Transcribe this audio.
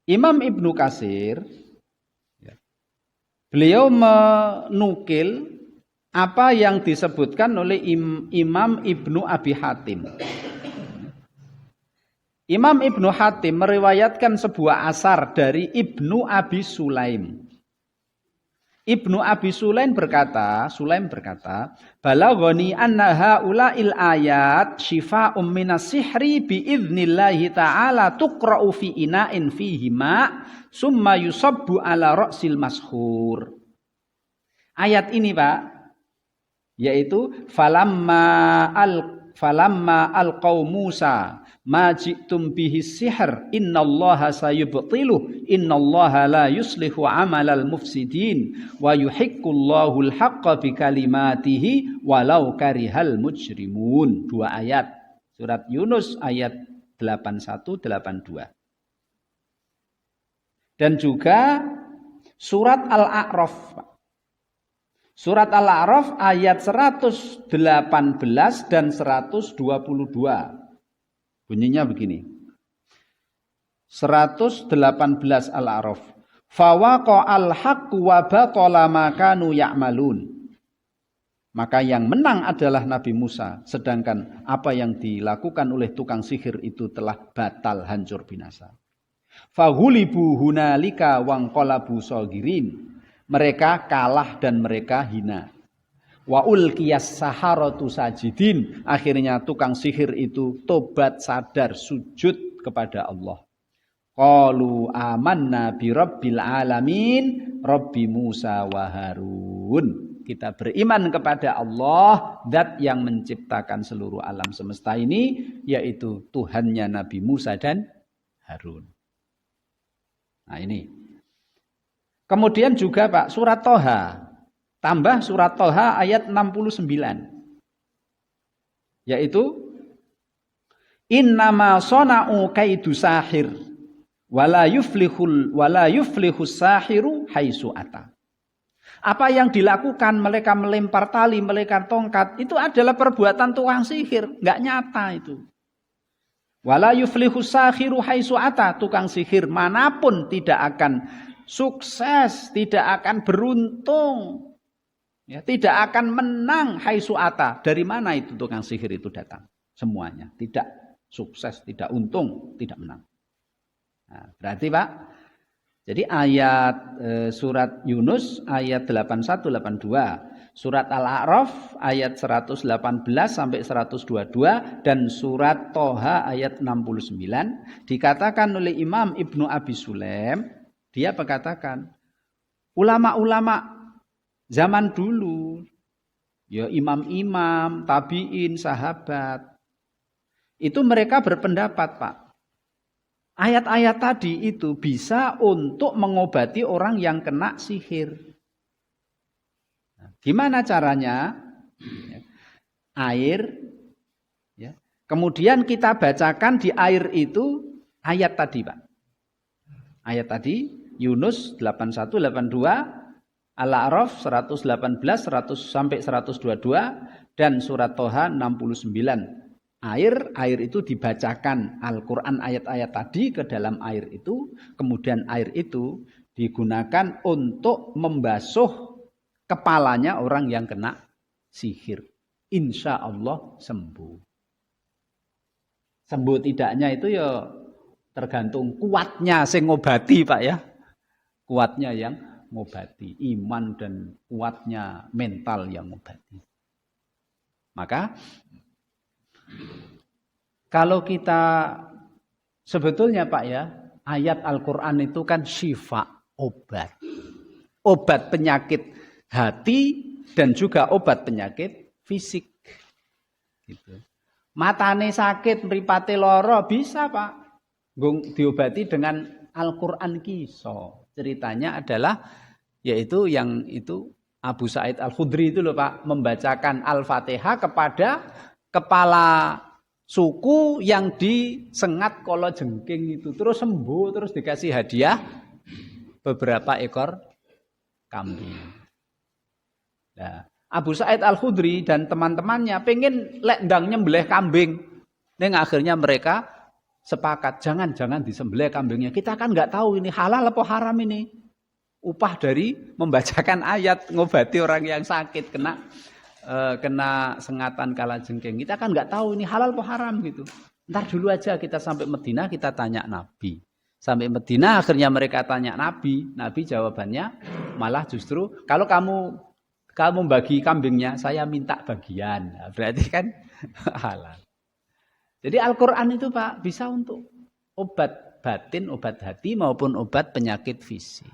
Imam Ibnu Katsir beliau menukil apa yang disebutkan oleh Imam Ibnu Abi Hatim. Imam Ibnu Hatim meriwayatkan sebuah asar dari Ibnu Abi Sulaim. Ibnu Abi Sulaim berkata, balaghani anna haula'il ayat shifa'um minas sihri biidnillahi ta'ala tuqra'u fi ina'in fihi ma' summa yusabbu ala ra'sil mashhur. Ayat ini Pak, yaitu falamma alqaw Musa ma ji'tum bihi sihr innallaha sayubtiluh innallaha la yuslihu amalal mufsidin wa yuhiqqullahu al-haqqa bikalimatihi walau karihal mujrimun. Dua ayat surat Yunus ayat 81 82. Dan juga surat Al-A'raf. Surat Al-A'raf ayat 118 dan 122. Bunyinya begini. 118 Al-A'raf. Fawaqa'al haqqu wa batala ma kanu ya'malun. Maka yang menang adalah Nabi Musa, sedangkan apa yang dilakukan oleh tukang sihir itu telah batal, hancur binasa. Fahulibu hunalika wangqalabu sagirin. Mereka kalah dan mereka hina. Wa ulqiyas saharatu sajidin. Akhirnya tukang sihir itu tobat sadar sujud kepada Allah. Qalu amanna bi rabbil alamin rabbi Musa wa Harun. Kita beriman kepada Allah, zat yang menciptakan seluruh alam semesta ini, yaitu Tuhannya Nabi Musa dan Harun. Nah ini. Kemudian juga Pak, surat Toha. Tambah surat Toha ayat 69. Yaitu innama sona'u kaidu sahir wala yuflihus sahiru haitsu ata. Apa yang dilakukan mereka melempar tali, melempar tongkat, itu adalah perbuatan tukang sihir, enggak nyata itu. Wala yuflihus sahiru haitsu ata, tukang sihir manapun tidak akan sukses, tidak akan beruntung. Ya, tidak akan menang haitsu ata. Dari mana itu tukang sihir itu datang? Semuanya tidak sukses, tidak untung, tidak menang. Nah, berarti Pak, jadi ayat surat Yunus ayat 81 82, surat Al-A'raf ayat 118 sampai 122 dan surat Toha ayat 69 dikatakan oleh Imam Ibnu Abi Sulaim, dia berkatakan ulama-ulama zaman dulu, ya imam-imam, tabi'in, sahabat, itu mereka berpendapat Pak, ayat-ayat tadi itu bisa untuk mengobati orang yang kena sihir. Nah, gimana caranya? Air, ya. Kemudian kita bacakan di air itu ayat tadi Pak. Ayat tadi Yunus 81, 82, Al-A'raf 118 100 sampai 122 dan surat Toha 69. Air itu dibacakan Al-Qur'an ayat-ayat tadi ke dalam air itu, kemudian air itu digunakan untuk membasuh kepalanya orang yang kena sihir. Insya Allah sembuh. Sembuh tidaknya itu ya tergantung kuatnya sing ngobati Pak ya. Kuatnya yang ngobati, iman dan kuatnya mental yang ngobati. Maka kalau kita sebetulnya Pak ya, ayat Al-Qur'an itu kan syifa, obat. Obat penyakit hati dan juga obat penyakit fisik. Gitu. Matane sakit, mripate lara bisa Pak. Diobati dengan Al-Qur'an kisah. Ceritanya adalah yaitu yang itu Abu Sa'id Al-Khudri itu loh Pak, membacakan Al-Fatihah kepada kepala suku yang disengat kala jengking itu, terus sembuh, terus dikasih hadiah beberapa ekor kambing. Nah, Abu Sa'id Al-Khudri dan teman-temannya pengen lek ndang nyembelih kambing. Ning akhirnya mereka sepakat jangan disembelih kambingnya. Kita kan nggak tahu ini halal apa haram ini. Upah dari membacakan ayat ngobati orang yang sakit kena sengatan kalajengking. Kita kan nggak tahu ini halal apa haram gitu. Ntar dulu aja kita sampai Madinah kita tanya Nabi. Sampai Madinah akhirnya mereka tanya Nabi. Nabi jawabannya malah justru kalau kamu bagi kambingnya, saya minta bagian. Nah, berarti kan halal. Jadi Al-Quran itu Pak bisa untuk obat batin, obat hati maupun obat penyakit fisik.